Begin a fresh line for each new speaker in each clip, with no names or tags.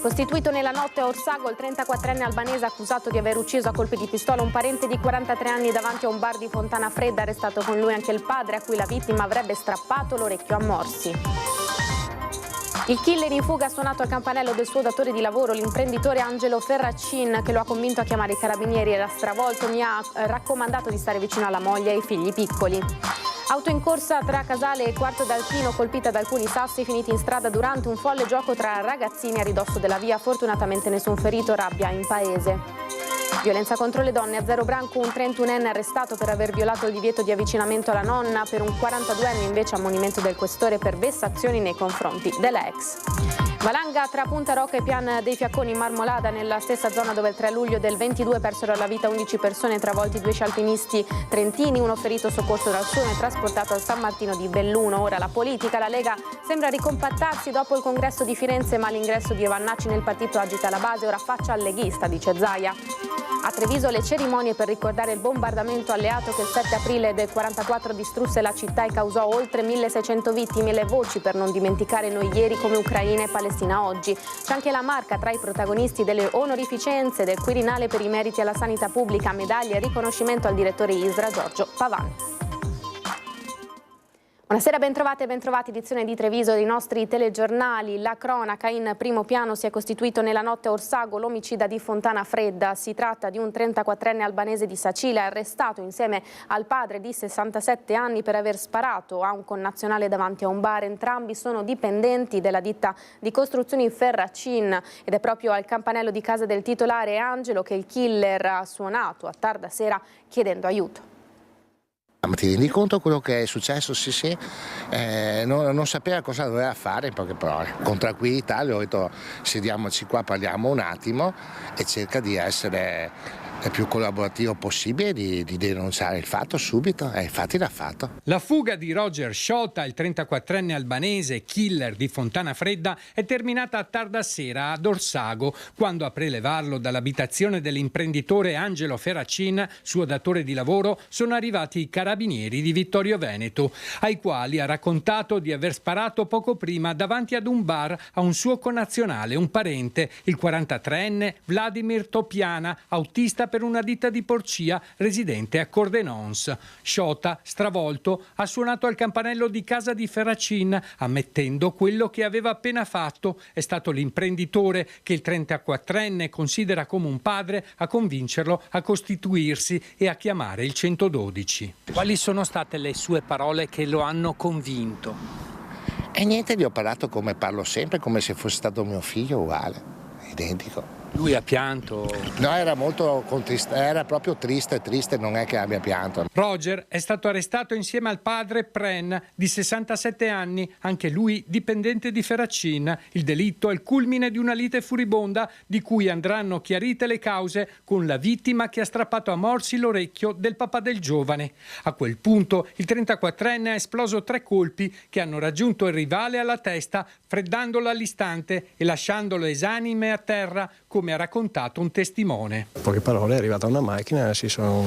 costituito nella notte a Orsago il 34enne albanese accusato di aver ucciso a colpi di pistola un parente di 43 anni davanti a un bar di Fontana Fredda. Arrestato con lui anche il padre a cui la vittima avrebbe strappato l'orecchio a morsi. Il killer in fuga ha suonato al campanello del suo datore di lavoro, l'imprenditore Angelo Ferracin, che lo ha convinto a chiamare i carabinieri. Era stravolto, mi ha raccomandato di stare vicino alla moglie e ai figli piccoli. Auto in corsa tra Casale e Quarto d'Alpino, colpita da alcuni sassi finiti in strada durante un folle gioco tra ragazzini a ridosso della via. Fortunatamente nessun ferito, rabbia in paese. Violenza contro le donne, a Zero Branco un 31enne arrestato per aver violato il divieto di avvicinamento alla nonna, per un 42enne invece ammonimento del questore per vessazioni nei confronti della ex. Valanga tra Punta Rocca e Pian dei Fiacconi in Marmolada, nella stessa zona dove il 3 luglio del 22 persero la vita 11 persone, travolti 2 sci alpinisti trentini, uno ferito soccorso dal Sume e trasportato al San Martino di Belluno. Ora la politica, la Lega sembra ricompattarsi dopo il congresso di Firenze, ma l'ingresso di Evannacci nel partito agita la base, ora faccia al leghista, dice Zaia. A Treviso le cerimonie per ricordare il bombardamento alleato che il 7 aprile del 44 distrusse la città e causò oltre 1600 vittime. Le voci per non dimenticare noi ieri come Ucraina e Palestina oggi. C'è anche la Marca tra i protagonisti delle onorificenze del Quirinale per i meriti alla sanità pubblica, medaglia e riconoscimento al direttore ISRA Giorgio Pavan. Buonasera, bentrovate e bentrovati, edizione di Treviso dei nostri telegiornali. La cronaca in primo piano si è costituito nella notte a Orsago l'omicida di Fontana Fredda. Si tratta di un 34enne albanese di Sacile, arrestato insieme al padre di 67 anni per aver sparato a un connazionale davanti a un bar. Entrambi sono dipendenti della ditta di costruzioni Ferracin ed è proprio al campanello di casa del titolare Angelo che il killer ha suonato a tarda sera chiedendo aiuto.
Ma ti rendi conto quello che è successo? Sì, non sapeva cosa doveva fare, in poche parole. Con tranquillità le ho detto sediamoci qua, parliamo un attimo e cerca di essere il più collaborativo possibile, di denunciare il fatto subito, e infatti l'ha fatto.
La fuga di Roger Shota, il 34enne albanese killer di Fontana Fredda, è terminata a tarda sera ad Orsago, quando a prelevarlo dall'abitazione dell'imprenditore Angelo Ferracin, suo datore di lavoro, sono arrivati i carabinieri di Vittorio Veneto, ai quali ha raccontato di aver sparato poco prima davanti ad un bar a un suo connazionale, un parente, il 43enne Vladimir Topiana, autista per una ditta di Porcia residente a Cordenons. Shota, stravolto, ha suonato al campanello di casa di Ferracin, ammettendo quello che aveva appena fatto. È stato l'imprenditore, che il 34enne considera come un padre, a convincerlo a costituirsi e a chiamare il 112. Quali sono state le sue parole che lo hanno convinto?
E niente, gli ho parlato come parlo sempre, come se fosse stato mio figlio, uguale, identico.
Lui ha pianto?
No, era molto era proprio triste, non è che abbia pianto.
Roger è stato arrestato insieme al padre Pren, di 67 anni, anche lui dipendente di Ferracin. Il delitto è il culmine di una lite furibonda di cui andranno chiarite le cause, con la vittima che ha strappato a morsi l'orecchio del papà del giovane. A quel punto il 34enne ha esploso 3 colpi che hanno raggiunto il rivale alla testa, freddandolo all'istante e lasciandolo esanime a terra, come ha raccontato un testimone.
In poche parole è arrivata una macchina, si sono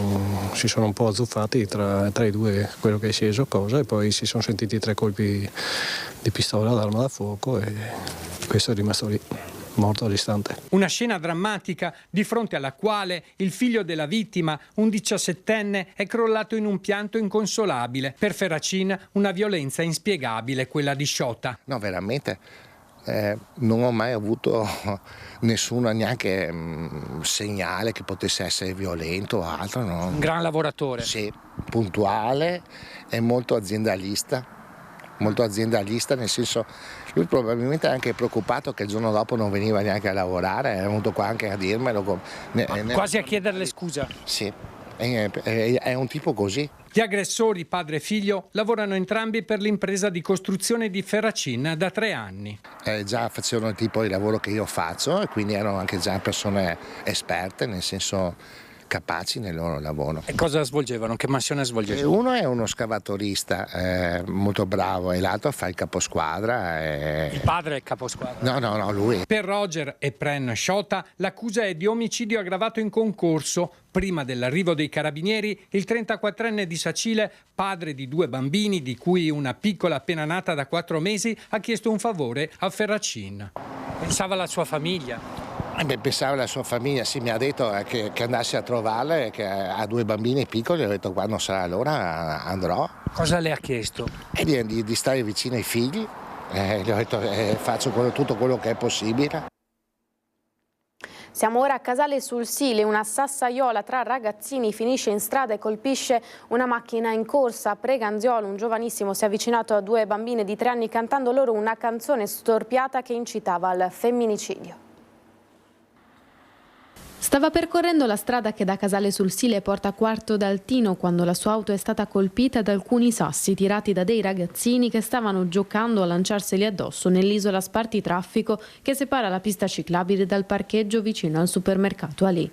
un po' azzuffati tra i due, quello che è sceso cosa, e poi si sono sentiti 3 colpi di pistola ad arma da fuoco e questo è rimasto lì, morto all'istante.
Una scena drammatica di fronte alla quale il figlio della vittima, un 17enne, è crollato in un pianto inconsolabile. Per Ferracin una violenza inspiegabile, quella di Shota.
No, veramente. Non ho mai avuto nessuno neanche segnale che potesse essere violento o altro. No.
Un gran lavoratore.
Sì, puntuale e molto aziendalista, nel senso, lui probabilmente è anche preoccupato che il giorno dopo non veniva neanche a lavorare, è venuto qua anche a dirmelo.
Quasi a chiederle scusa.
Sì, è un tipo così.
Gli aggressori, padre e figlio, lavorano entrambi per l'impresa di costruzione di Ferracin da 3 anni.
Già facevano il tipo di lavoro che io faccio e quindi erano anche già persone esperte, nel senso capaci nel loro lavoro.
E cosa svolgevano? Che mansione svolgevano?
Uno è uno scavatorista molto bravo e l'altro fa il caposquadra.
Il padre è il caposquadra?
No, lui.
Per Roger e Pren Shota l'accusa è di omicidio aggravato in concorso. Prima dell'arrivo dei carabinieri, il 34enne di Sacile, padre di 2 bambini, di cui una piccola appena nata da 4 mesi, ha chiesto un favore a Ferracin. Pensava alla sua famiglia.
Pensavo alla sua famiglia, sì, mi ha detto che andassi a trovarla, che ha 2 bambini piccoli, ho detto quando sarà l'ora andrò.
Cosa le ha chiesto?
E di stare vicino ai figli, gli ho detto faccio tutto quello che è possibile.
Siamo ora a Casale sul Sile, una sassaiola tra ragazzini finisce in strada e colpisce una macchina in corsa. A Preganziolo un giovanissimo si è avvicinato a 2 bambine di 3 anni cantando loro una canzone storpiata che incitava al femminicidio. Stava percorrendo la strada che da Casale sul Sile porta a Quarto d'Altino quando la sua auto è stata colpita da alcuni sassi tirati da dei ragazzini che stavano giocando a lanciarseli addosso nell'isola Spartitraffico che separa la pista ciclabile dal parcheggio vicino al supermercato Ali.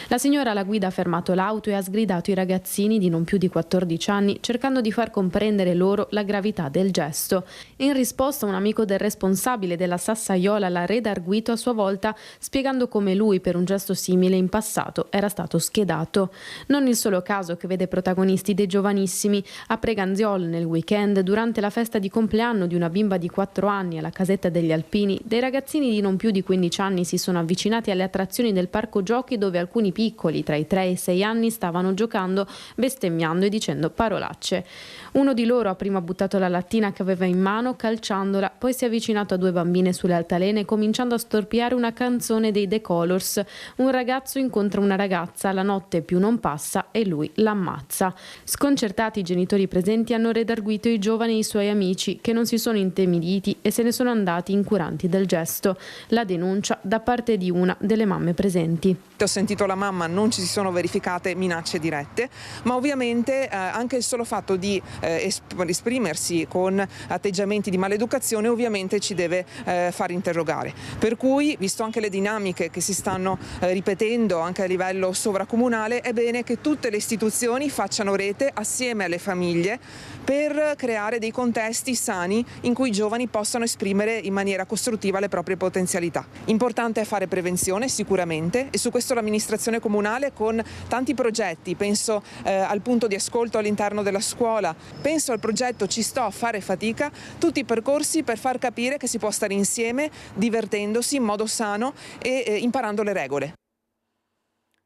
La signora alla guida ha fermato l'auto e ha sgridato i ragazzini di non più di 14 anni cercando di far comprendere loro la gravità del gesto. In risposta un amico del responsabile della sassaiola l'ha redarguito a sua volta spiegando come lui per un gesto simile in passato era stato schedato. Non il solo caso che vede protagonisti dei giovanissimi. A Preganziolo nel weekend, durante la festa di compleanno di una bimba di 4 anni alla casetta degli Alpini, dei ragazzini di non più di 15 anni si sono avvicinati alle attrazioni del parco giochi dove alcuni piccoli tra i 3 e i 6 anni stavano giocando, bestemmiando e dicendo parolacce. Uno di loro ha prima buttato la lattina che aveva in mano calciandola, poi si è avvicinato a 2 bambine sulle altalene cominciando a storpiare una canzone dei The Colors. Un ragazzo incontra una ragazza, la notte più non passa e lui l'ammazza. Sconcertati i genitori presenti hanno redarguito i giovani e i suoi amici che non si sono intimiditi e se ne sono andati incuranti del gesto. La denuncia da parte di una delle mamme presenti.
Ho sentito la mamma, non ci si sono verificate minacce dirette, ma ovviamente anche il solo fatto di esprimersi con atteggiamenti di maleducazione ovviamente ci deve far interrogare. Per cui, visto anche le dinamiche che si stanno ripetendo anche a livello sovracomunale, è bene che tutte le istituzioni facciano rete assieme alle famiglie per creare dei contesti sani in cui i giovani possano esprimere in maniera costruttiva le proprie potenzialità. Importante è fare prevenzione sicuramente e su questo l'amministrazione comunale con tanti progetti, penso al punto di ascolto all'interno della scuola, penso al progetto Ci sto a fare fatica, tutti i percorsi per far capire che si può stare insieme divertendosi in modo sano e imparando le regole.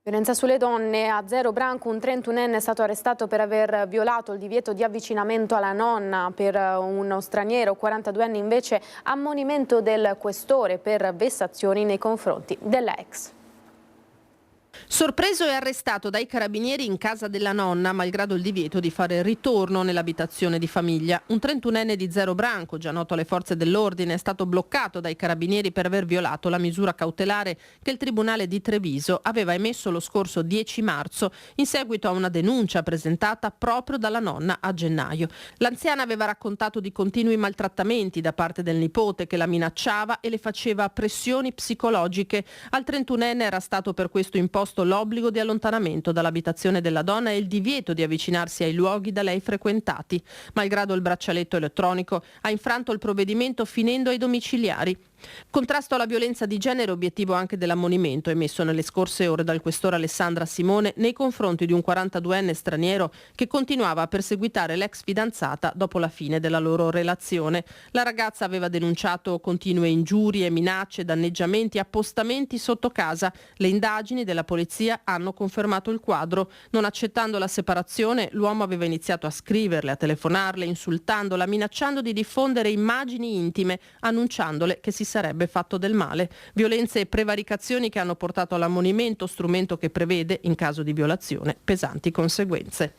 Violenza sulle donne. A Zero Branco un 31enne è stato arrestato per aver violato il divieto di avvicinamento alla nonna. Per uno straniero, 42enne invece, ammonimento del questore per vessazioni nei confronti della ex.
Sorpreso e arrestato dai carabinieri in casa della nonna, malgrado il divieto di fare ritorno nell'abitazione di famiglia. Un 31enne di Zero Branco, già noto alle forze dell'ordine, è stato bloccato dai carabinieri per aver violato la misura cautelare che il Tribunale di Treviso aveva emesso lo scorso 10 marzo in seguito a una denuncia presentata proprio dalla nonna a gennaio. L'anziana aveva raccontato di continui maltrattamenti da parte del nipote che la minacciava e le faceva pressioni psicologiche. Al 31enne era stato per questo imposto l'obbligo di allontanamento dall'abitazione della donna e il divieto di avvicinarsi ai luoghi da lei frequentati. Malgrado il braccialetto elettronico, ha infranto il provvedimento finendo ai domiciliari. Contrasto alla violenza di genere, obiettivo anche dell'ammonimento emesso nelle scorse ore dal questore Alessandra Simone nei confronti di un 42enne straniero che continuava a perseguitare l'ex fidanzata dopo la fine della loro relazione. La ragazza aveva denunciato continue ingiurie, minacce, danneggiamenti, appostamenti sotto casa. Le indagini della polizia hanno confermato il quadro. Non accettando la separazione, l'uomo aveva iniziato a scriverle, a telefonarle, insultandola, minacciando di diffondere immagini intime, annunciandole che si sarebbe fatto del male. Violenze e prevaricazioni che hanno portato all'ammonimento, strumento che prevede, in caso di violazione, pesanti conseguenze.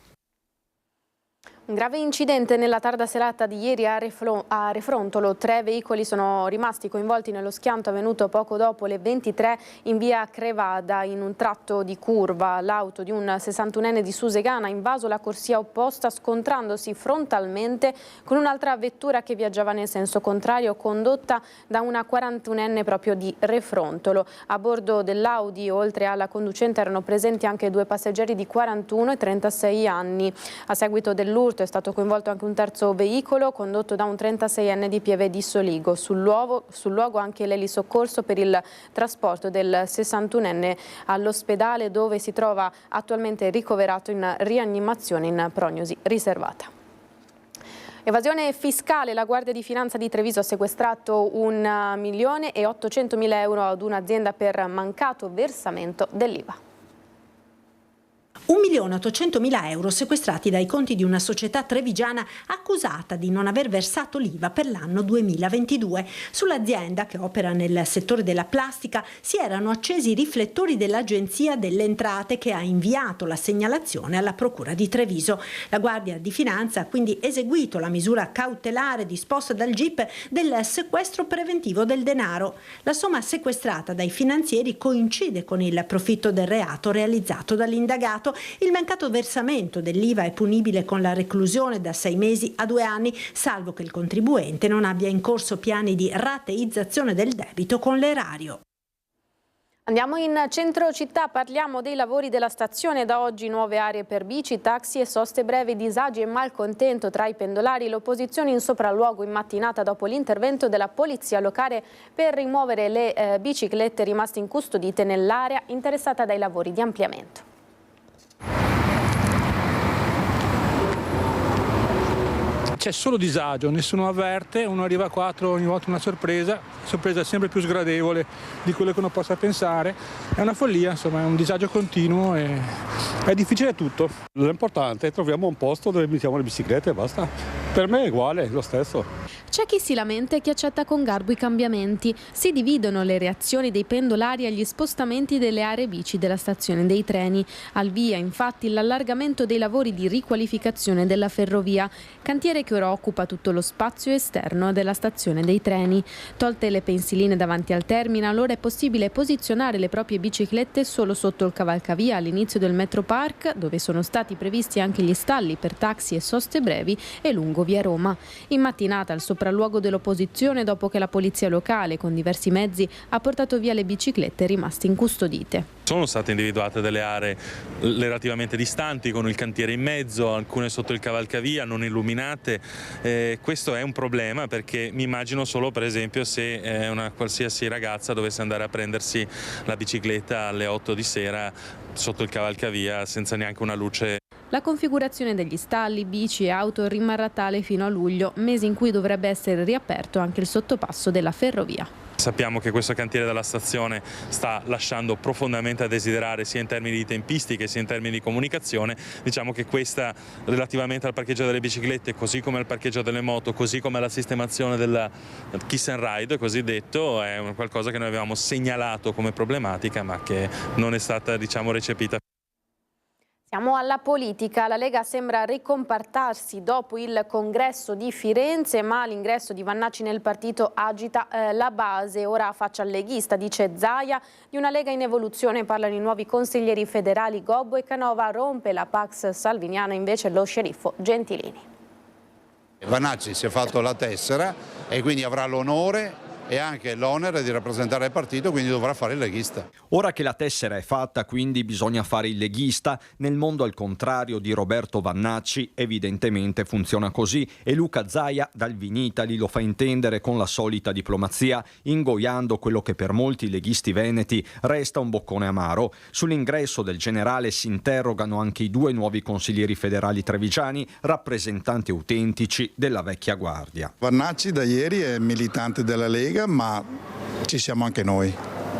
Un grave incidente nella tarda serata di ieri a Refrontolo. 3 veicoli sono rimasti coinvolti nello schianto avvenuto poco dopo le 23 in via Crevada in un tratto di curva. L'auto di un 61enne di Susegana ha invaso la corsia opposta scontrandosi frontalmente con un'altra vettura che viaggiava nel senso contrario condotta da una 41enne proprio di Refrontolo. A bordo dell'Audi oltre alla conducente erano presenti anche 2 passeggeri di 41 e 36 anni. A seguito dell'urto è stato coinvolto anche un terzo veicolo condotto da un 36enne di Pieve di Soligo. Sul luogo anche l'elisoccorso per il trasporto del 61enne all'ospedale dove si trova attualmente ricoverato in rianimazione in prognosi riservata. Evasione fiscale, la Guardia di Finanza di Treviso ha sequestrato 1.800.000 euro ad un'azienda per mancato versamento dell'IVA.
1.800.000 euro sequestrati dai conti di una società trevigiana accusata di non aver versato l'IVA per l'anno 2022. Sull'azienda, che opera nel settore della plastica, si erano accesi i riflettori dell'Agenzia delle Entrate, che ha inviato la segnalazione alla Procura di Treviso. La Guardia di Finanza ha quindi eseguito la misura cautelare disposta dal GIP del sequestro preventivo del denaro. La somma sequestrata dai finanzieri coincide con il profitto del reato realizzato dall'indagato. Il mancato versamento dell'IVA è punibile con la reclusione da 6 mesi a 2 anni, salvo che il contribuente non abbia in corso piani di rateizzazione del debito con l'erario.
Andiamo in centro città, parliamo dei lavori della stazione. Da oggi nuove aree per bici, taxi e soste brevi, disagi e malcontento tra i pendolari. L'opposizione in sopralluogo in mattinata dopo l'intervento della polizia locale per rimuovere le biciclette rimaste incustodite nell'area interessata dai lavori di ampliamento.
C'è solo disagio, nessuno avverte, uno arriva a 4, ogni volta una sorpresa sempre più sgradevole di quello che uno possa pensare. È una follia, insomma, è un disagio continuo e è difficile tutto.
L'importante è che troviamo un posto dove mettiamo le biciclette e basta. Per me è uguale, lo stesso.
C'è chi si lamenta e chi accetta con garbo i cambiamenti. Si dividono le reazioni dei pendolari agli spostamenti delle aree bici della stazione dei treni. Al via, infatti, l'allargamento dei lavori di riqualificazione della ferrovia, cantiere che ora occupa tutto lo spazio esterno della stazione dei treni. Tolte le pensiline davanti al terminal, ora è possibile posizionare le proprie biciclette solo sotto il cavalcavia all'inizio del Metro Park, dove sono stati previsti anche gli stalli per taxi e soste brevi, e lungo via Roma. In mattinata al sopralluogo dell'opposizione, dopo che la polizia locale con diversi mezzi ha portato via le biciclette rimaste incustodite.
Sono state individuate delle aree relativamente distanti con il cantiere in mezzo, alcune sotto il cavalcavia, non illuminate. Questo è un problema perché mi immagino solo, per esempio, se una qualsiasi ragazza dovesse andare a prendersi la bicicletta alle 8 di sera sotto il cavalcavia senza neanche una luce.
La configurazione degli stalli, bici e auto rimarrà tale fino a luglio, mese in cui dovrebbe essere riaperto anche il sottopasso della ferrovia.
Sappiamo che questo cantiere della stazione sta lasciando profondamente a desiderare sia in termini di tempistiche sia in termini di comunicazione. Diciamo che questa, relativamente al parcheggio delle biciclette, così come al parcheggio delle moto, così come alla sistemazione della kiss and ride cosiddetto, è qualcosa che noi avevamo segnalato come problematica ma che non è stata, diciamo, recepita.
Siamo alla politica. La Lega sembra ricompartarsi dopo il congresso di Firenze, ma l'ingresso di Vannacci nel partito agita la base. Ora faccia al leghista, dice Zaia. Di una Lega in evoluzione parlano i nuovi consiglieri federali Gobbo e Canova. Rompe la Pax salviniana invece lo sceriffo Gentilini.
Vannacci si è fatto la tessera e quindi avrà l'onore e anche l'onere di rappresentare il partito, quindi dovrà fare il leghista.
Ora che la tessera è fatta, quindi bisogna fare il leghista. Nel mondo, al contrario di Roberto Vannacci, evidentemente funziona così e Luca Zaia dal Vinitali lo fa intendere con la solita diplomazia, ingoiando quello che per molti leghisti veneti resta un boccone amaro. Sull'ingresso del generale si interrogano anche i 2 nuovi consiglieri federali trevigiani, rappresentanti autentici della vecchia guardia.
Vannacci da ieri è militante della Lega, ma ci siamo anche noi.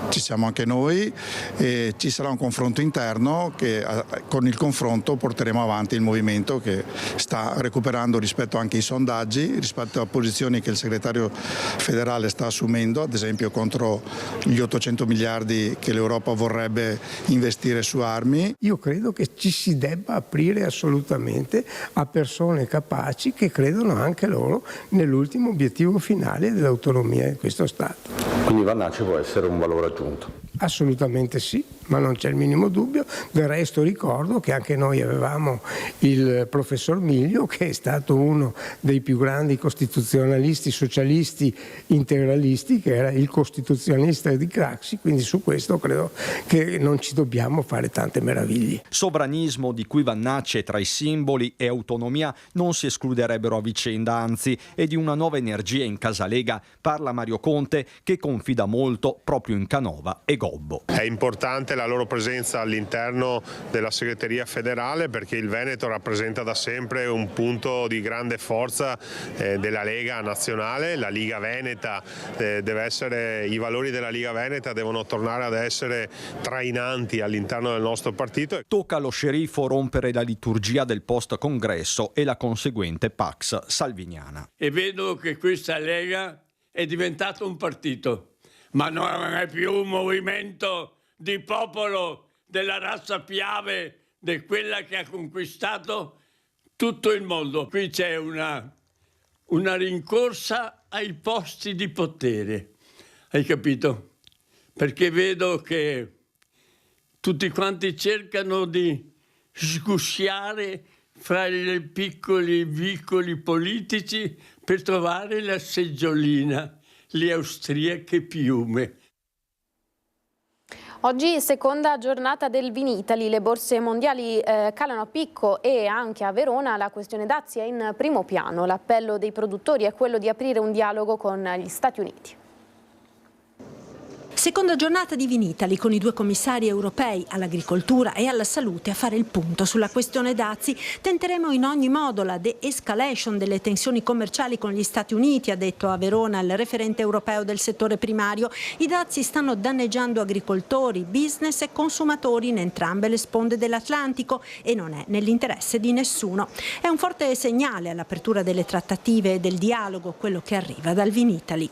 ci siamo anche noi e ci sarà un confronto interno che con il confronto porteremo avanti il movimento che sta recuperando rispetto anche ai sondaggi, rispetto a posizioni che il segretario federale sta assumendo, ad esempio contro gli 800 miliardi che l'Europa vorrebbe investire su armi.
Io credo che ci si debba aprire assolutamente a persone capaci che credono anche loro nell'ultimo obiettivo finale dell'autonomia di questo Stato.
Quindi Vannacci può essere un valore aggiunto?
Assolutamente sì, ma non c'è il minimo dubbio. Del resto ricordo che anche noi avevamo il professor Miglio, che è stato uno dei più grandi costituzionalisti, socialisti, integralisti, che era il costituzionalista di Craxi, quindi su questo credo che non ci dobbiamo fare tante meraviglie.
Sovranismo di cui Vannacci è tra i simboli e autonomia non si escluderebbero a vicenda, anzi, e di una nuova energia in Casalega parla Mario Conte, che confida molto proprio in Canova e Gobbo.
È importante la loro presenza all'interno della segreteria federale perché il Veneto rappresenta da sempre un punto di grande forza della Lega nazionale. La Liga Veneta deve essere, i valori della Liga Veneta devono tornare ad essere trainanti all'interno del nostro partito.
Tocca allo sceriffo rompere la liturgia del post-congresso e la conseguente Pax salviniana.
E vedo che questa Lega è diventata un partito, ma non è più un movimento di popolo della razza Piave, di quella che ha conquistato tutto il mondo. Qui c'è una rincorsa ai posti di potere, hai capito? Perché vedo che tutti quanti cercano di sgusciare fra i piccoli vicoli politici per trovare la seggiolina, le austriache piume.
Oggi seconda giornata del Vinitaly, le borse mondiali calano a picco e anche a Verona la questione dazi è in primo piano. L'appello dei produttori è quello di aprire un dialogo con gli Stati Uniti.
Seconda giornata di Vinitaly con i due commissari europei all'agricoltura e alla salute a fare il punto sulla questione dazi. Tenteremo in ogni modo la de-escalation delle tensioni commerciali con gli Stati Uniti, ha detto a Verona il referente europeo del settore primario. I dazi stanno danneggiando agricoltori, business e consumatori in entrambe le sponde dell'Atlantico e non è nell'interesse di nessuno. È un forte segnale all'apertura delle trattative e del dialogo quello che arriva dal Vinitaly.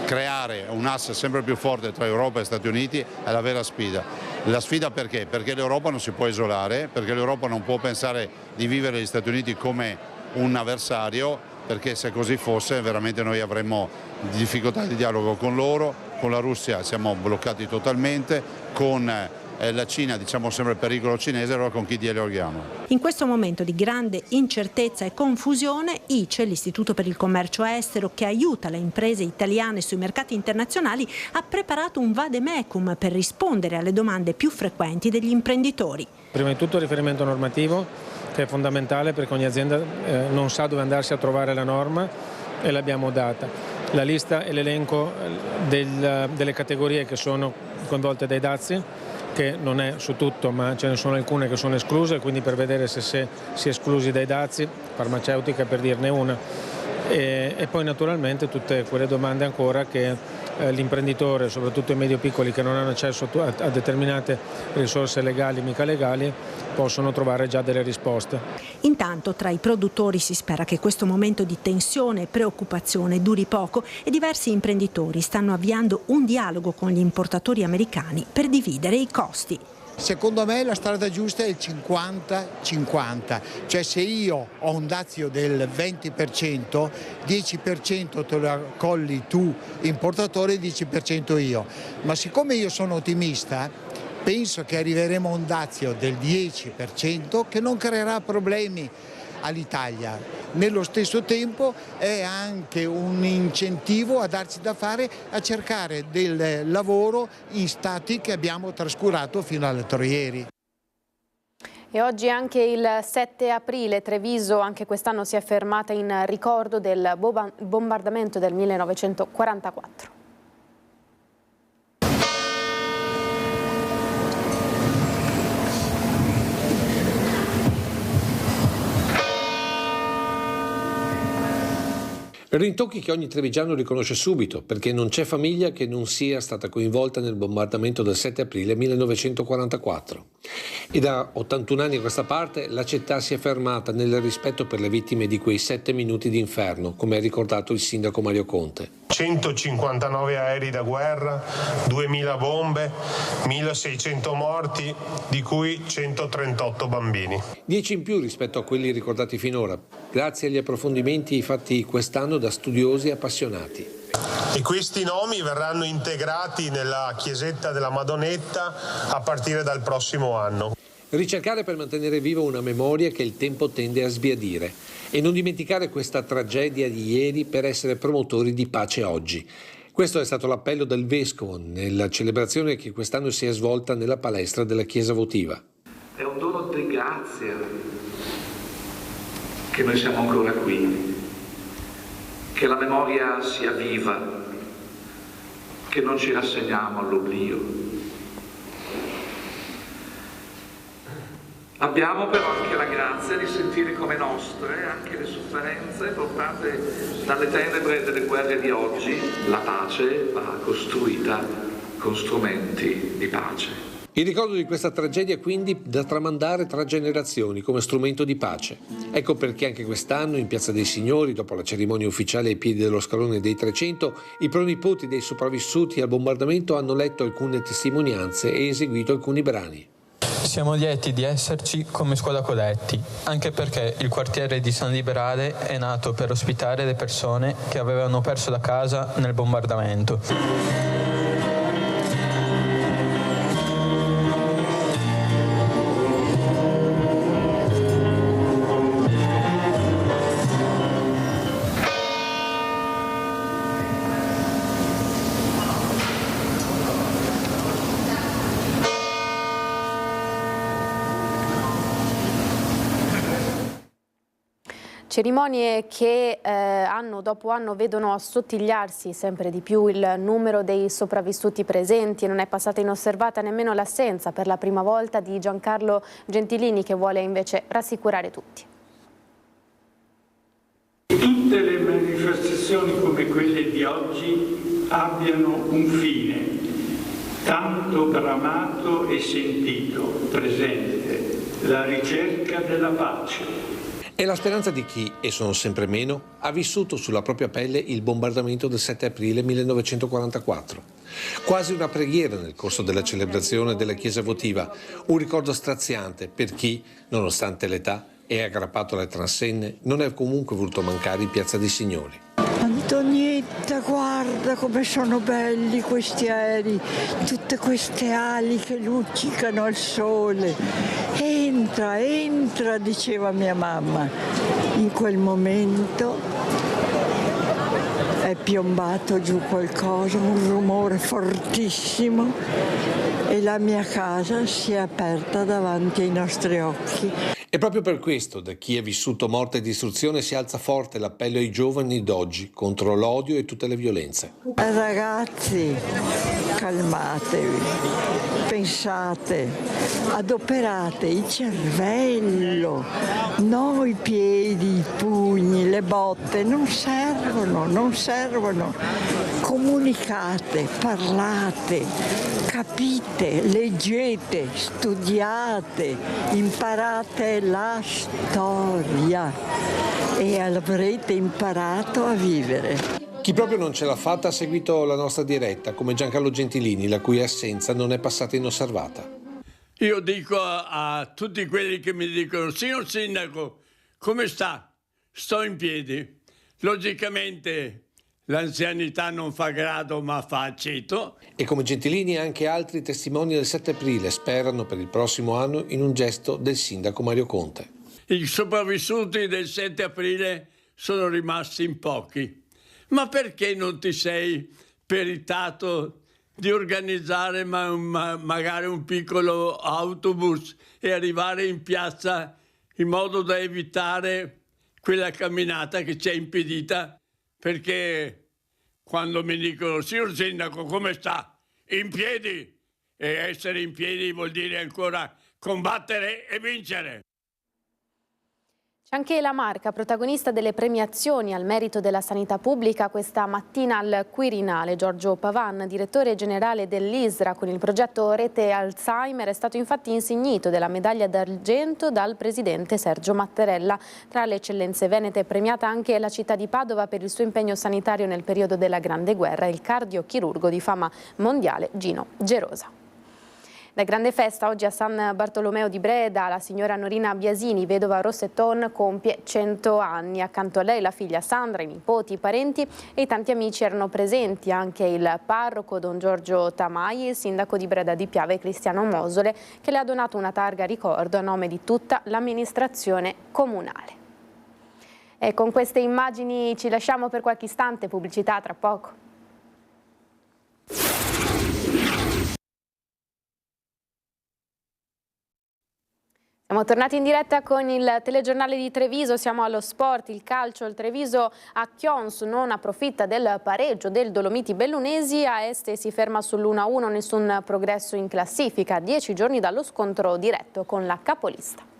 Creare un asse sempre più forte tra Europa e Stati Uniti è la vera sfida. La sfida perché? Perché l'Europa non si può isolare, perché l'Europa non può pensare di vivere gli Stati Uniti come un avversario, perché se così fosse veramente noi avremmo difficoltà di dialogo con loro, con la Russia siamo bloccati totalmente, con la Cina diciamo sempre pericolo cinese, allora con chi dialoghiamo?
In questo momento di grande incertezza e confusione, ICE, l'Istituto per il Commercio Estero che aiuta le imprese italiane sui mercati internazionali, ha preparato un vademecum per rispondere alle domande più frequenti degli imprenditori.
Prima di tutto il riferimento normativo, che è fondamentale perché ogni azienda non sa dove andarsi a trovare la norma e l'abbiamo data. La lista e l'elenco delle categorie che sono coinvolte dai dazi, che non è su tutto, ma ce ne sono alcune che sono escluse, quindi per vedere se si è esclusi dai dazi, farmaceutica per dirne una, e poi naturalmente tutte quelle domande ancora che l'imprenditore, soprattutto i medio-piccoli che non hanno accesso a determinate risorse legali, mica legali, possono trovare già delle risposte.
Intanto tra i produttori si spera che questo momento di tensione e preoccupazione duri poco e diversi imprenditori stanno avviando un dialogo con gli importatori americani per dividere i costi.
Secondo me la strada giusta è il 50-50, cioè se io ho un dazio del 20%, 10% te lo colli tu importatore, 10% io. Ma siccome io sono ottimista, penso che arriveremo a un dazio del 10% che non creerà problemi all'Italia. Nello stesso tempo è anche un incentivo a darci da fare a cercare del lavoro in stati che abbiamo trascurato fino all'altro ieri.
E oggi anche il 7 aprile Treviso anche quest'anno si è fermata in ricordo del bombardamento del 1944.
Rintocchi che ogni trevigiano riconosce subito, perché non c'è famiglia che non sia stata coinvolta nel bombardamento del 7 aprile 1944. E da 81 anni a questa parte la città si è fermata nel rispetto per le vittime di quei 7 minuti di inferno, come ha ricordato il sindaco Mario Conte.
159 aerei da guerra, 2000 bombe, 1600 morti, di cui 138 bambini.
10 in più rispetto a quelli ricordati finora, grazie agli approfondimenti fatti quest'anno da studiosi appassionati.
E questi nomi verranno integrati nella chiesetta della Madonnetta a partire dal prossimo anno.
Ricercare per mantenere viva una memoria che il tempo tende a sbiadire e non dimenticare questa tragedia di ieri per essere promotori di pace oggi. Questo è stato l'appello del Vescovo nella celebrazione che quest'anno si è svolta nella palestra della Chiesa Votiva.
È un dono di grazia che noi siamo ancora qui, che la memoria sia viva, che non ci rassegniamo all'oblio. Abbiamo però anche la grazia di sentire come nostre anche le sofferenze portate dalle tenebre delle guerre di oggi. La pace va costruita con strumenti di pace.
Il ricordo di questa tragedia quindi da tramandare tra generazioni come strumento di pace. Ecco perché anche quest'anno in Piazza dei Signori, dopo la cerimonia ufficiale ai piedi dello scalone dei 300, i pronipoti dei sopravvissuti al bombardamento hanno letto alcune testimonianze e eseguito alcuni brani.
Siamo lieti di esserci come Scuola Coletti, anche perché il quartiere di San Liberale è nato per ospitare le persone che avevano perso la casa nel bombardamento.
Cerimonie che anno dopo anno vedono assottigliarsi sempre di più il numero dei sopravvissuti presenti. Non è passata inosservata nemmeno l'assenza per la prima volta di Giancarlo Gentilini, che vuole invece rassicurare tutti.
Tutte le manifestazioni come quelle di oggi abbiano un fine, tanto bramato e sentito, presente, la ricerca della pace.
È la speranza di chi, e sono sempre meno, ha vissuto sulla propria pelle il bombardamento del 7 aprile 1944. Quasi una preghiera nel corso della celebrazione della Chiesa Votiva, un ricordo straziante per chi, nonostante l'età, è aggrappato alle transenne, non è comunque voluto mancare in Piazza dei Signori.
Antonietta, guarda come sono belli questi aerei, tutte queste ali che luccicano al sole. Entra, entra, diceva mia mamma. In quel momento è piombato giù qualcosa, un rumore fortissimo e la mia casa si è aperta davanti ai nostri occhi.
E proprio per questo, da chi ha vissuto morte e distruzione, si alza forte l'appello ai giovani d'oggi contro l'odio e tutte le violenze.
Ragazzi, calmatevi, pensate, adoperate il cervello, no i piedi, i pugni, le botte, non servono. Comunicate, parlate, capite, leggete, studiate, imparate la storia e avrete imparato a vivere.
Chi proprio non ce l'ha fatta ha seguito la nostra diretta, come Giancarlo Gentilini, la cui assenza non è passata inosservata.
Io dico a tutti quelli che mi dicono: signor sindaco, come sta? Sto in piedi. Logicamente l'anzianità non fa grado ma fa aceto.
E come Gentilini anche altri testimoni del 7 aprile sperano per il prossimo anno in un gesto del sindaco Mario Conte.
I sopravvissuti del 7 aprile sono rimasti in pochi. Ma perché non ti sei peritato di organizzare magari un piccolo autobus e arrivare in piazza in modo da evitare quella camminata che ci è impedita? Perché quando mi dicono: signor sindaco, come sta? In piedi! E essere in piedi vuol dire ancora combattere e vincere.
Anche la Marca, protagonista delle premiazioni al merito della sanità pubblica, questa mattina al Quirinale. Giorgio Pavan, direttore generale dell'ISRA con il progetto Rete Alzheimer, è stato infatti insignito della medaglia d'argento dal presidente Sergio Mattarella. Tra le eccellenze venete è premiata anche la città di Padova per il suo impegno sanitario nel periodo della Grande Guerra, il cardiochirurgo di fama mondiale Gino Gerosa. Da grande festa oggi a San Bartolomeo di Breda, la signora Norina Biasini, vedova Rossetton, compie 100 anni. Accanto a lei la figlia Sandra, i nipoti, i parenti e i tanti amici erano presenti, anche il parroco Don Giorgio Tamai, il sindaco di Breda di Piave Cristiano Mosole, che le ha donato una targa ricordo a nome di tutta l'amministrazione comunale. E con queste immagini ci lasciamo per qualche istante, pubblicità tra poco. Siamo tornati in diretta con il telegiornale di Treviso, siamo allo sport, il calcio, il Treviso a Chions non approfitta del pareggio del Dolomiti Bellunesi, a Este si ferma sull'1-1, nessun progresso in classifica, 10 giorni dallo scontro diretto con la capolista.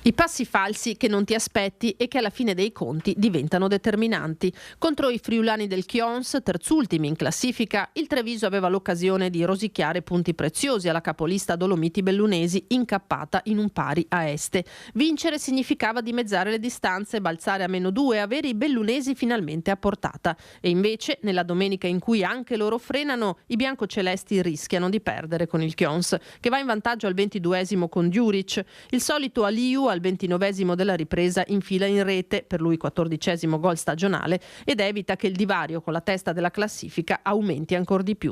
I passi falsi che non ti aspetti e che alla fine dei conti diventano determinanti. Contro i friulani del Chions, terzultimi in classifica, il Treviso aveva l'occasione di rosicchiare punti preziosi alla capolista Dolomiti Bellunesi, incappata in un pari a Este. Vincere significava dimezzare le distanze, balzare a -2 e avere i bellunesi finalmente a portata. E invece, nella domenica in cui anche loro frenano, i biancocelesti rischiano di perdere con il Chions, che va in vantaggio al 22esimo con Djuric. Il solito Aliu al 29esimo della ripresa infila in rete, per lui 14esimo gol stagionale, ed evita che il divario con la testa della classifica aumenti ancora di più.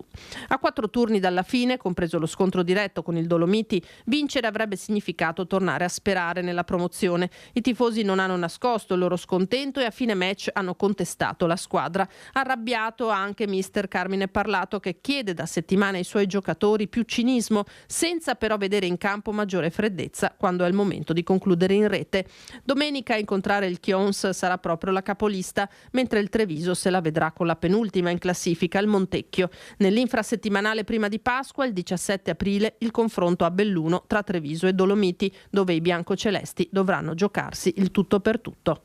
A 4 turni dalla fine, compreso lo scontro diretto con il Dolomiti, vincere avrebbe significato tornare a sperare nella promozione. I tifosi non hanno nascosto il loro scontento e a fine match hanno contestato la squadra. Arrabbiato anche mister Carmine Parlato, che chiede da settimane ai suoi giocatori più cinismo, senza però vedere in campo maggiore freddezza quando è il momento di concludere in rete. Domenica a incontrare il Chions sarà proprio la capolista, mentre il Treviso se la vedrà con la penultima in classifica, il Montecchio. Nell'infrasettimanale prima di Pasqua, il 17 aprile, il confronto a Belluno tra Treviso e Dolomiti, dove i biancocelesti dovranno giocarsi il tutto per tutto.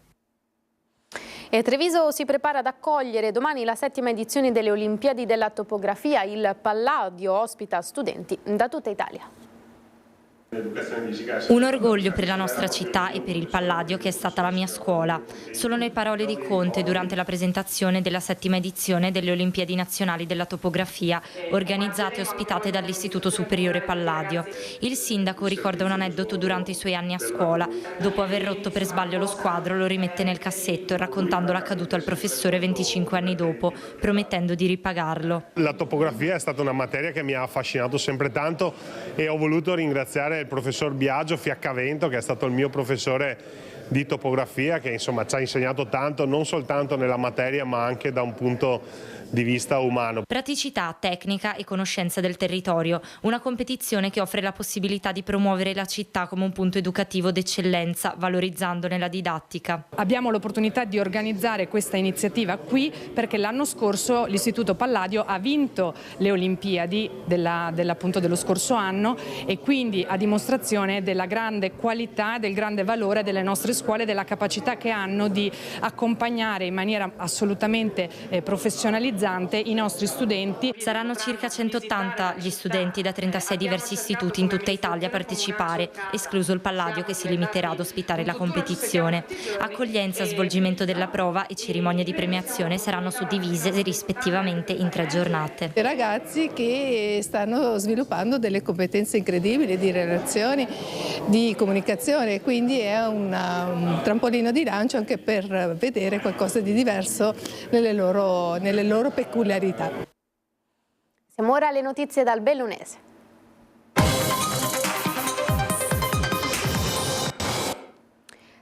E Treviso si prepara ad accogliere domani la 7ª edizione delle Olimpiadi della topografia. Il Palladio ospita studenti da tutta Italia.
Un orgoglio per la nostra città e per il Palladio, che è stata la mia scuola. Sono le parole di Conte durante la presentazione della 7ª edizione delle Olimpiadi Nazionali della Topografia, organizzate e ospitate dall'Istituto Superiore Palladio. Il sindaco ricorda un aneddoto durante i suoi anni a scuola. Dopo aver rotto per sbaglio lo squadro, lo rimette nel cassetto, raccontando l'accaduto al professore 25 anni dopo, promettendo di ripagarlo.
La topografia è stata una materia che mi ha affascinato sempre tanto e ho voluto ringraziare il professor Biagio Fiaccavento, che è stato il mio professore di topografia, che insomma ci ha insegnato tanto, non soltanto nella materia ma anche da un punto di vista umano.
Praticità, tecnica e conoscenza del territorio, una competizione che offre la possibilità di promuovere la città come un punto educativo d'eccellenza, valorizzandone la didattica.
Abbiamo l'opportunità di organizzare questa iniziativa qui perché l'anno scorso l'Istituto Palladio ha vinto le Olimpiadi appunto dello scorso anno, e quindi a dimostrazione della grande qualità, del grande valore delle nostre scuole, della capacità che hanno di accompagnare in maniera assolutamente professionalizzata i nostri studenti.
Saranno circa 180 gli studenti da 36 diversi istituti in tutta Italia a partecipare, escluso il Palladio, che si limiterà ad ospitare la competizione. Accoglienza, svolgimento della prova e cerimonia di premiazione saranno suddivise rispettivamente in 3 giornate.
Ragazzi che stanno sviluppando delle competenze incredibili di relazioni, di comunicazione, quindi è un trampolino di lancio anche per vedere qualcosa di diverso nelle loro peculiarità.
Siamo ora alle notizie dal Bellunese.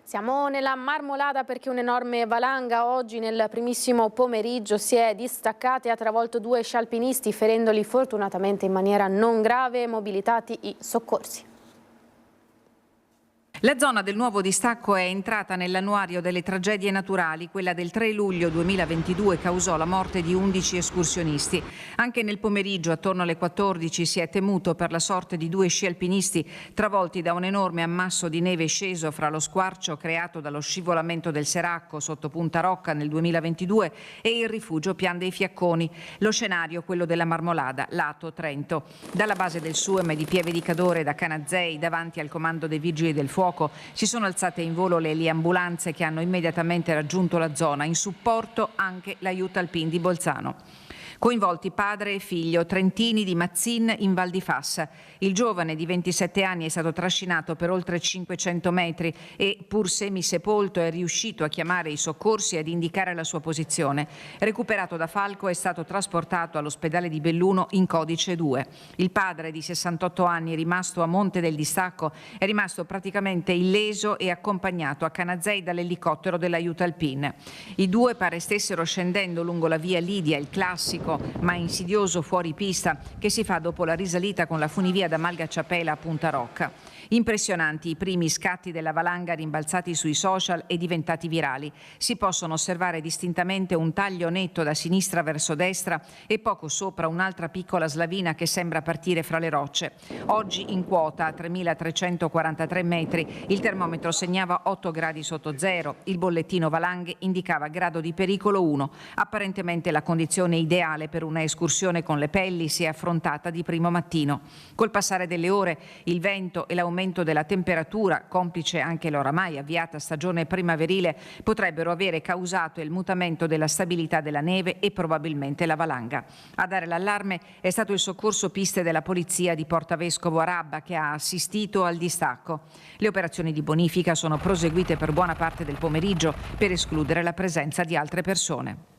Siamo nella Marmolada perché un'enorme valanga oggi nel primissimo pomeriggio si è distaccata e ha travolto 2 scialpinisti, ferendoli fortunatamente in maniera non grave, mobilitati i soccorsi.
La zona del nuovo distacco è entrata nell'annuario delle tragedie naturali. Quella del 3 luglio 2022 causò la morte di 11 escursionisti. Anche nel pomeriggio, attorno alle 14, si è temuto per la sorte di 2 sci alpinisti travolti da un enorme ammasso di neve sceso fra lo squarcio creato dallo scivolamento del Seracco sotto Punta Rocca nel 2022 e il rifugio Pian dei Fiacconi. Lo scenario, quello della Marmolada, lato Trento. Dalla base del SUEM di Pieve di Cadore, da Canazei, davanti al comando dei Vigili del Fuoco, si sono alzate in volo le ambulanze che hanno immediatamente raggiunto la zona, in supporto anche l'aiuto alpin di Bolzano. Coinvolti padre e figlio, trentini di Mazzin in Val di Fassa. Il giovane di 27 anni è stato trascinato per oltre 500 metri e, pur semisepolto, è riuscito a chiamare i soccorsi e ad indicare la sua posizione. Recuperato da Falco, è stato trasportato all'ospedale di Belluno in codice 2. Il padre di 68 anni, rimasto a Monte del Distacco, è rimasto praticamente illeso e accompagnato a Canazei dall'elicottero dell'aiuto alpin. I due pare stessero scendendo lungo la via Lidia, il classico ma insidioso fuoripista che si fa dopo la risalita con la funivia da Malgacciapela a Punta Rocca. Impressionanti i primi scatti della valanga rimbalzati sui social e diventati virali. Si possono osservare distintamente un taglio netto da sinistra verso destra e poco sopra un'altra piccola slavina che sembra partire fra le rocce. Oggi in quota a 3.343 metri il termometro segnava 8 gradi sotto zero. Il bollettino valanghe indicava grado di pericolo 1. Apparentemente la condizione ideale per una escursione con le pelli si è affrontata di primo mattino. Col passare delle ore il vento e l'aumento della temperatura, complice anche l'oramai avviata stagione primaverile, potrebbero avere causato il mutamento della stabilità della neve e probabilmente la valanga. A dare l'allarme è stato il soccorso piste della polizia di Portavescovo a Rabba, che ha assistito al distacco. Le operazioni di bonifica sono proseguite per buona parte del pomeriggio per escludere la presenza di altre persone.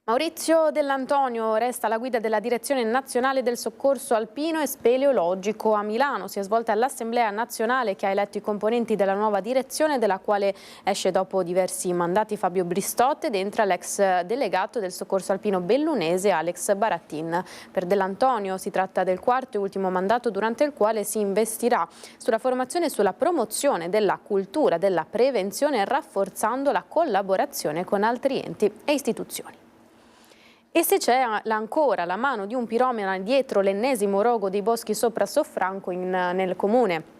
Maurizio Dell'Antonio resta alla guida della Direzione Nazionale del Soccorso Alpino e Speleologico. A Milano si è svolta l'Assemblea Nazionale che ha eletto i componenti della nuova direzione, della quale esce dopo diversi mandati Fabio Bristotte ed entra l'ex delegato del Soccorso Alpino bellunese Alex Barattin. Per Dell'Antonio si tratta del quarto e ultimo mandato durante il quale si investirà sulla formazione e sulla promozione della cultura della prevenzione, rafforzando la collaborazione con altri enti e istituzioni. E se c'è ancora la mano di un piromane dietro l'ennesimo rogo dei boschi sopra Soffranco nel comune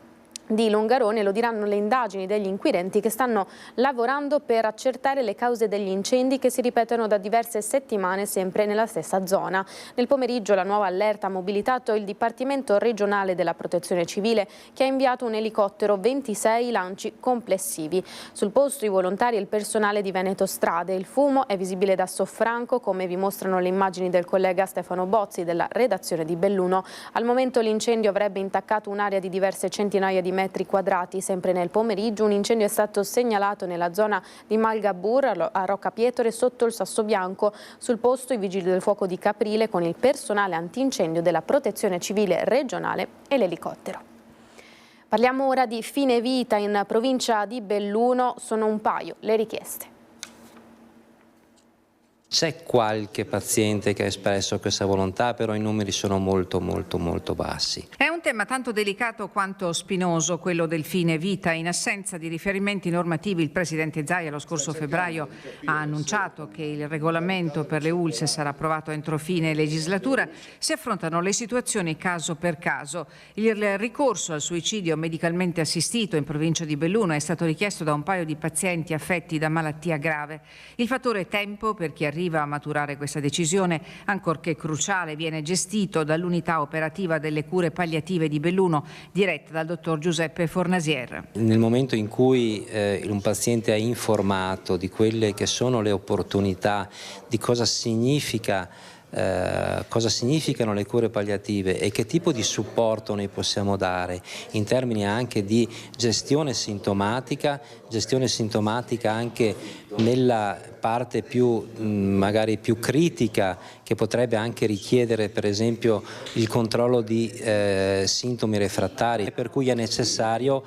di Longarone, lo diranno le indagini degli inquirenti che stanno lavorando per accertare le cause degli incendi che si ripetono da diverse settimane sempre nella stessa zona. Nel pomeriggio la nuova allerta ha mobilitato il Dipartimento regionale della Protezione Civile, che ha inviato un elicottero, 26 lanci complessivi. Sul posto i volontari e il personale di Veneto Strade. Il fumo è visibile da Soffranco, come vi mostrano le immagini del collega Stefano Bozzi della redazione di Belluno. Al momento l'incendio avrebbe intaccato un'area di diverse centinaia di metri quadrati. Sempre nel pomeriggio un incendio è stato segnalato nella zona di Malgabur a Rocca Pietre sotto il Sassobianco. Sul posto i vigili del fuoco di Caprile con il personale antincendio della Protezione Civile regionale e l'elicottero. Parliamo ora di fine vita. In provincia di Belluno sono un paio le richieste.
C'è qualche paziente che ha espresso questa volontà, però i numeri sono molto bassi.
È un tema tanto delicato quanto spinoso, quello del fine vita. In assenza di riferimenti normativi, il Presidente Zaia lo scorso febbraio ha annunciato che il regolamento per le ULSS sarà approvato entro fine legislatura. Si affrontano le situazioni caso per caso. Il ricorso al suicidio medicalmente assistito in provincia di Belluno è stato richiesto da un paio di pazienti affetti da malattia grave. Il fattore tempo per chi arriva a maturare questa decisione, ancorché cruciale, viene gestito dall'unità operativa delle cure palliative di Belluno, diretta dal dottor Giuseppe Fornasier.
Nel momento in cui un paziente è informato di quelle che sono le opportunità, di cosa significano le cure palliative e che tipo di supporto noi possiamo dare in termini anche di gestione sintomatica anche Nella parte più magari più critica, che potrebbe anche richiedere per esempio il controllo di sintomi refrattari, per cui è necessario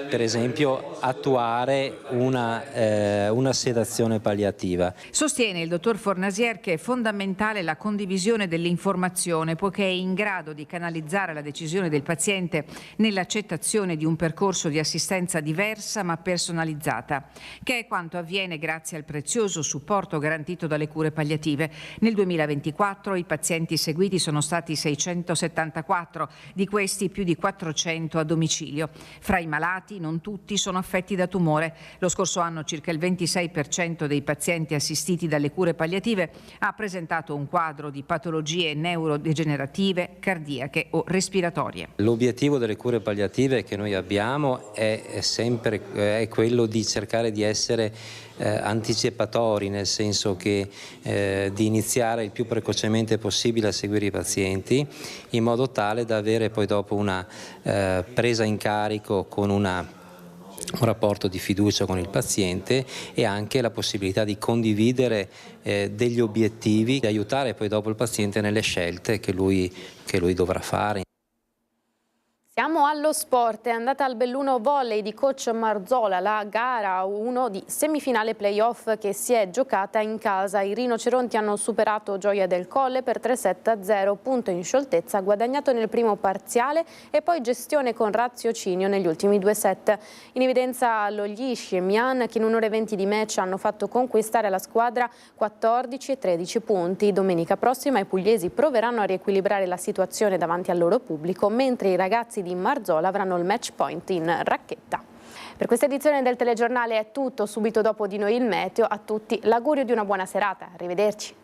per esempio attuare una sedazione palliativa.
Sostiene il dottor Fornasier che è fondamentale la condivisione dell'informazione, poiché è in grado di canalizzare la decisione del paziente nell'accettazione di un percorso di assistenza diversa ma personalizzata, che è quanto avviene grazie al prezioso supporto garantito dalle cure palliative. Nel 2024 i pazienti seguiti sono stati 674, di questi più di 400 a domicilio. Fra i malati non tutti sono affetti da tumore. Lo scorso anno circa il 26% dei pazienti assistiti dalle cure palliative ha presentato un quadro di patologie neurodegenerative, cardiache o respiratorie.
L'obiettivo delle cure palliative che noi abbiamo è quello di cercare di essere anticipatori, nel senso che di iniziare il più precocemente possibile a seguire i pazienti, in modo tale da avere poi dopo una presa in carico con un rapporto di fiducia con il paziente e anche la possibilità di condividere degli obiettivi, di aiutare poi dopo il paziente nelle scelte che lui dovrà fare.
Siamo allo sport, è andata al Belluno Volley di coach Marzola, la gara 1 di semifinale playoff che si è giocata in casa. I rinoceronti hanno superato Gioia del Colle per 3-7-0, punto in scioltezza guadagnato nel primo parziale e poi gestione con raziocinio negli ultimi 2 set. In evidenza Loglisci e Mian che in 1 ora e 20 di match hanno fatto conquistare alla squadra 14 e 13 punti. Domenica prossima i pugliesi proveranno a riequilibrare la situazione davanti al loro pubblico, mentre i ragazzi di Marzola avranno il match point in racchetta. Per questa edizione del telegiornale è tutto, subito dopo di noi il meteo. A tutti l'augurio di una buona serata, arrivederci.